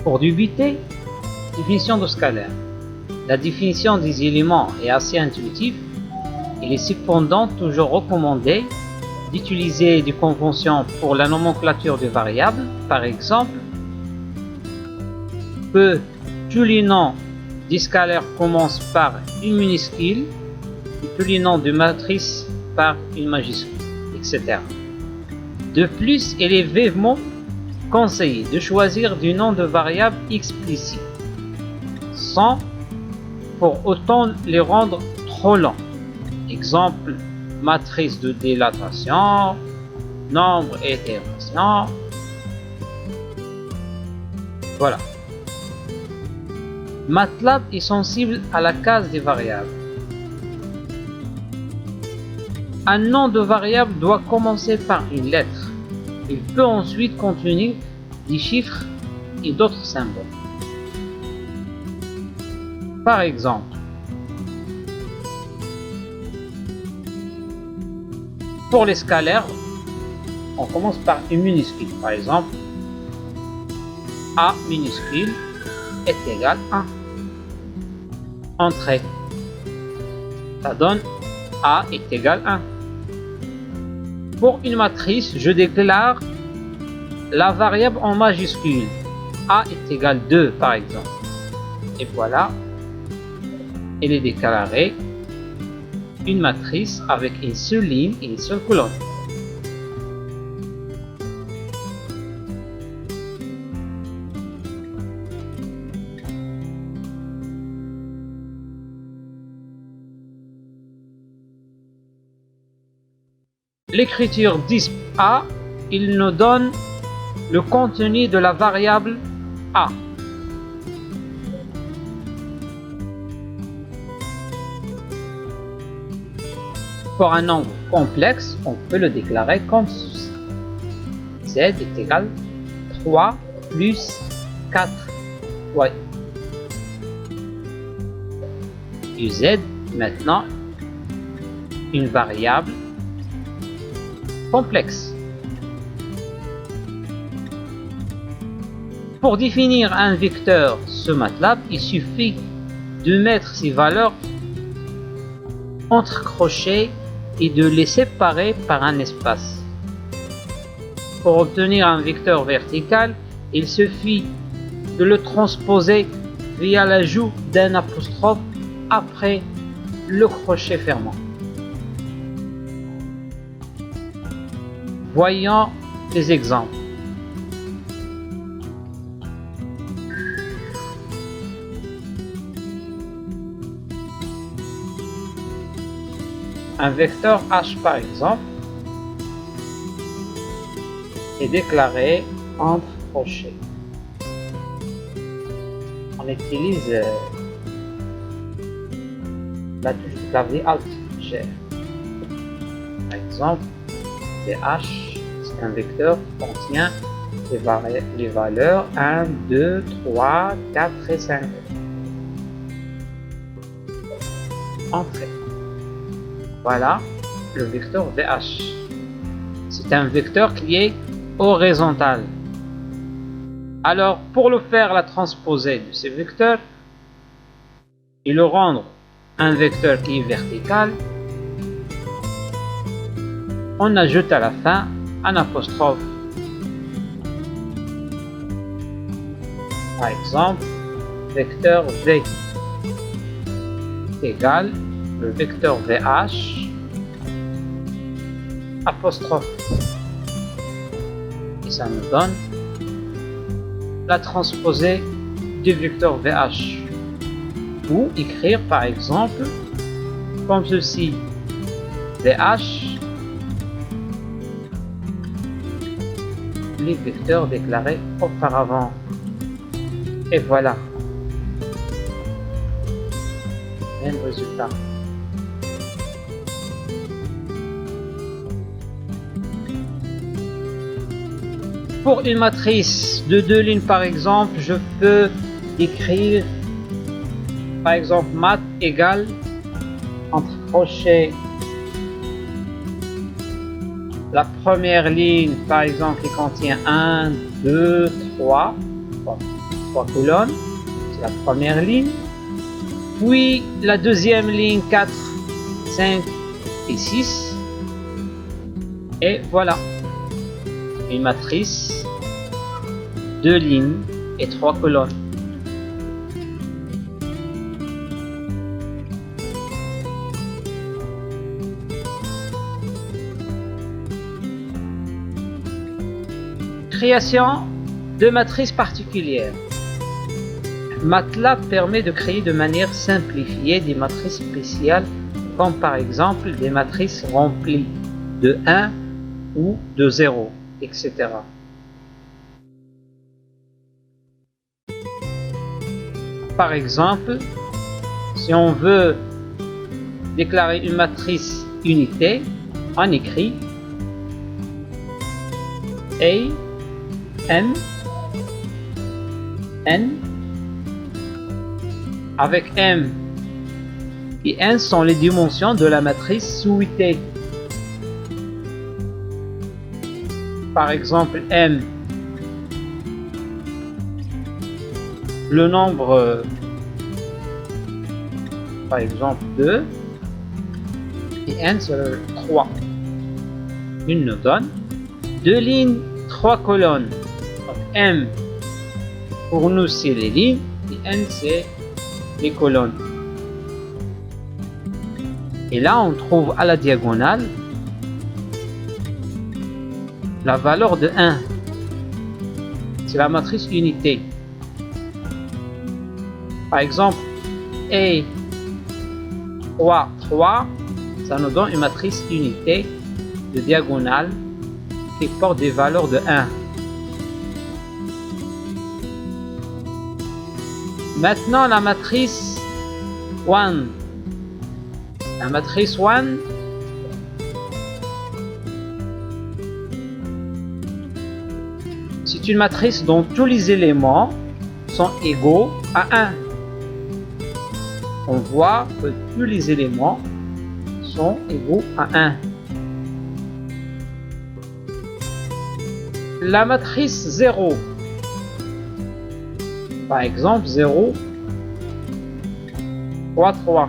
Pour débuter, définition de scalaire. La définition des éléments est assez intuitive. Il est cependant toujours recommandé d'utiliser des conventions pour la nomenclature des variables. Par exemple, que tous les noms des scalaires commencent par une minuscule et tous les noms de matrices par une majuscule, etc. De plus, il est vivement conseillé de choisir du nom de variables explicites, sans pour autant les rendre trop longs. Exemple, matrice de dilatation, nombre et itération. Voilà. MATLAB est sensible à la case des variables. Un nom de variable doit commencer par une lettre. Il peut ensuite contenir des chiffres et d'autres symboles. Par exemple, pour les scalaires, on commence par une minuscule. Par exemple, A minuscule est égal à 1. Entrée. Ça donne A est égal à 1. Pour une matrice, je déclare la variable en majuscule. A est égal à 2 par exemple. Et voilà, elle est déclarée une matrice avec une seule ligne et une seule colonne. L'écriture disp A, il nous donne le contenu de la variable A. Pour un nombre complexe, on peut le déclarer comme ceci. Z est égal à 3 plus 4. Ouais. Et Z, maintenant, une variable complexe. Pour définir un vecteur sur MATLAB, il suffit de mettre ces valeurs entre crochets et de les séparer par un espace. Pour obtenir un vecteur vertical, il suffit de le transposer via l'ajout d'un apostrophe après le crochet fermant. Voyons les exemples. Un vecteur H par exemple est déclaré entre crochets. On utilise la touche de clavier Alt G. Par exemple, H, c'est un vecteur qui contient les valeurs 1, 2, 3, 4 et 5. Entrée. Voilà le vecteur VH. C'est un vecteur qui est horizontal. Alors, pour le faire la transposer de ces vecteurs et le rendre un vecteur qui est vertical, on ajoute à la fin un apostrophe. Par exemple, vecteur V égale le vecteur VH apostrophe. Et ça nous donne la transposée du vecteur VH. Ou écrire par exemple comme ceci, VH les vecteurs déclarés auparavant. Et voilà. Même résultat. Pour une matrice de 2 lignes par exemple, je peux écrire par exemple mat égale entre crochets la première ligne par exemple qui contient 1, 2, 3. Bon. 3 colonnes, c'est la première ligne. Puis la deuxième ligne, 4, 5 et 6. Et voilà, une matrice, 2 lignes et 3 colonnes. Création de matrices particulières. MATLAB permet de créer de manière simplifiée des matrices spéciales, comme par exemple des matrices remplies de 1 ou de 0, etc. Par exemple, si on veut déclarer une matrice unité, on écrit A, M, N, avec M et N sont les dimensions de la matrice souhaitée. Par exemple, M, le nombre, par exemple 2, et N c'est le 3. Il nous donne 2 lignes, 3 colonnes. Donc M pour nous c'est les lignes et N c'est les colonnes. Et là on trouve à la diagonale la valeur de 1. C'est la matrice unité. Par exemple, A 3, 3, ça nous donne une matrice unité de diagonale qui porte des valeurs de 1. Maintenant, la matrice 1. La matrice 1, c'est une matrice dont tous les éléments sont égaux à 1. On voit que tous les éléments sont égaux à 1. La matrice 0. Par exemple, 0, 3, 3.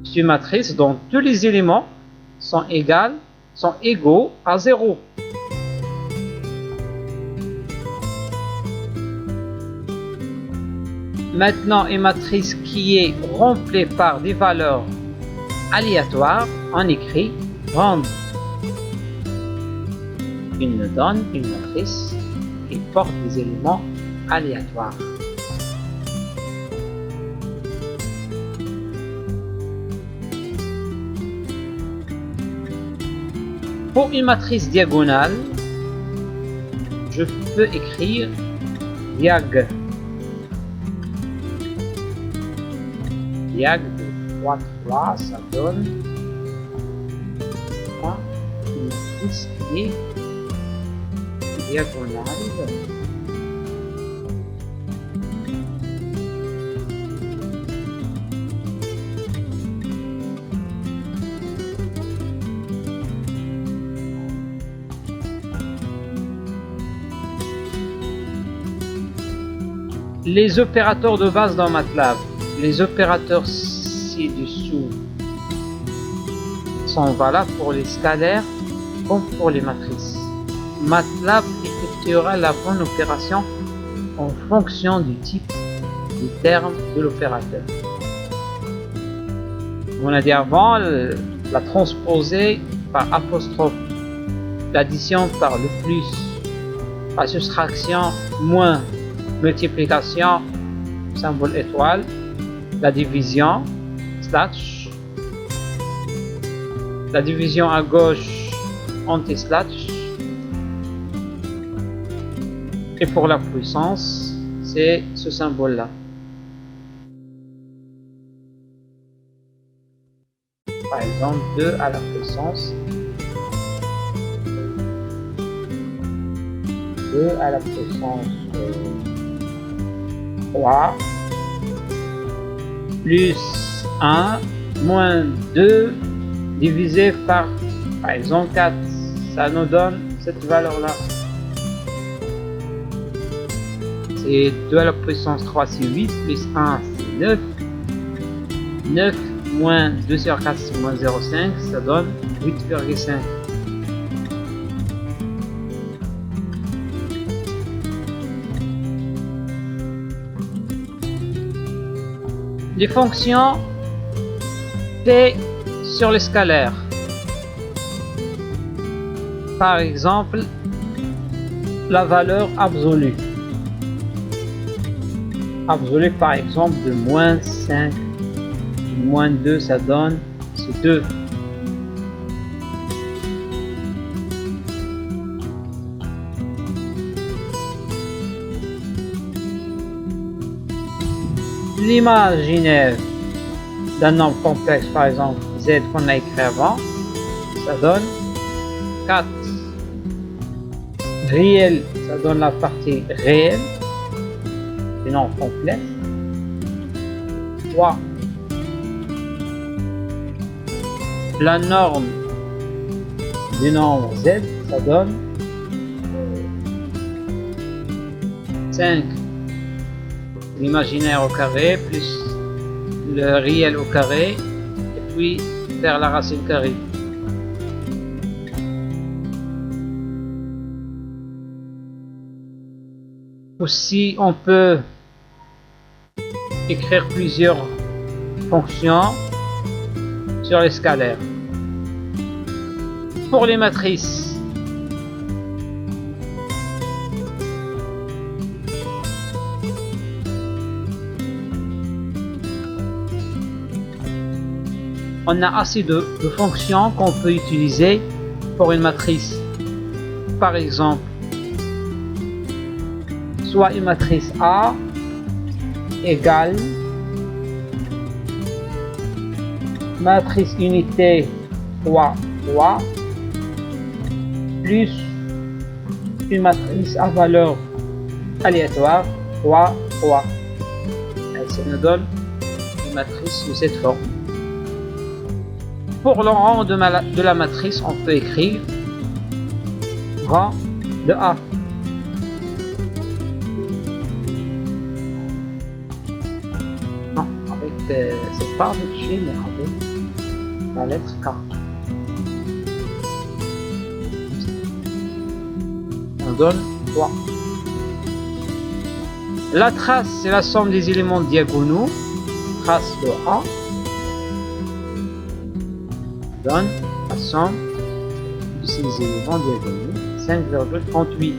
C'est une matrice dont tous les éléments sont égaux à 0. Maintenant, une matrice qui est remplie par des valeurs aléatoires, on écrit random. Il nous donne une matrice qui porte des éléments aléatoires. Pour une matrice diagonale, je peux écrire diag. Diag de 3, 3, ça donne une matrice qui est diagonale. Les opérateurs de base dans MATLAB. Les opérateurs ci-dessous sont valables pour les scalaires comme pour les matrices. MATLAB effectuera la bonne opération en fonction du type du terme de l'opérateur. On a dit avant, la transposer par apostrophe, l'addition par le plus, la soustraction moins, multiplication symbole étoile, la division slash, la division à gauche anti-slash, et pour la puissance c'est ce symbole là. Par exemple 2 à la puissance 2 à la puissance 3 plus 1 moins 2 divisé par exemple 4, ça nous donne cette valeur là. c'est 2 à la puissance 3, c'est 8, plus 1, c'est 9. 9 moins 2 sur 4, c'est moins 0,5, ça donne 8,5. Les fonctions P sur les scalaires. Par exemple, la valeur absolue. Absolue par exemple de moins 5, moins 2, ça donne c'est 2. L'imaginaire d'un nombre complexe, par exemple z qu'on a écrit avant, ça donne 4. Réel, ça donne la partie réelle du nombre complexe. 3. La norme du nombre z, ça donne 5. L'imaginaire au carré plus le réel au carré et puis faire la racine carrée. Aussi, on peut écrire plusieurs fonctions sur les scalaires. Pour les matrices, on a assez de fonctions qu'on peut utiliser pour une matrice. Par exemple, soit une matrice A égale matrice unité 3, 3 plus une matrice à valeur aléatoire 3, 3. Et ça nous donne une matrice de cette forme. Pour le rang de la matrice, on peut écrire rang de A. Non, avec c'est pas avec G, mais avec la lettre K. On donne 3. La trace, c'est la somme des éléments diagonaux. Trace de A donne la somme de ces éléments diagonaux, 5,38.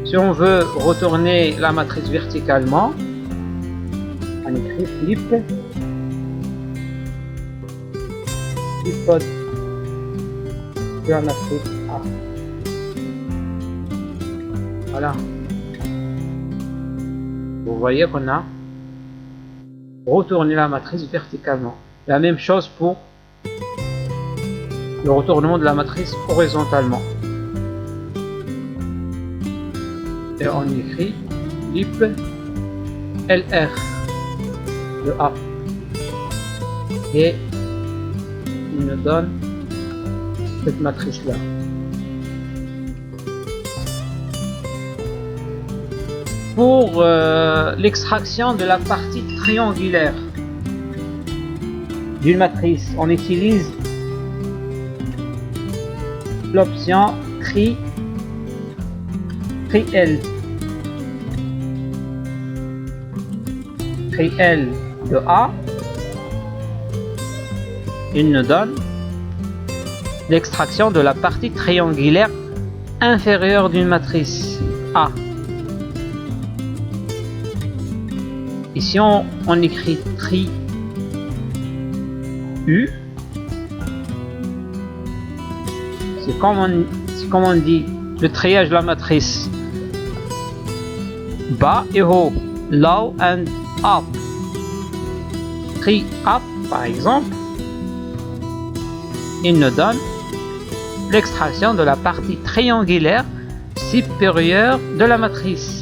Si on veut retourner la matrice verticalement, on écrit flip de la matrice A. Voilà. Vous voyez qu'on a retourné la matrice verticalement. La même chose pour le retournement de la matrice horizontalement. Et on écrit lip LR de A. Et il nous donne cette matrice là. Pour l'extraction de la partie triangulaire d'une matrice, on utilise l'option tri L. Tri L de A. Il nous donne l'extraction de la partie triangulaire inférieure d'une matrice A. Ici on écrit tri U. C'est comme on dit le triage de la matrice bas et haut, low and up. Tri up par exemple, il nous donne l'extraction de la partie triangulaire supérieure de la matrice.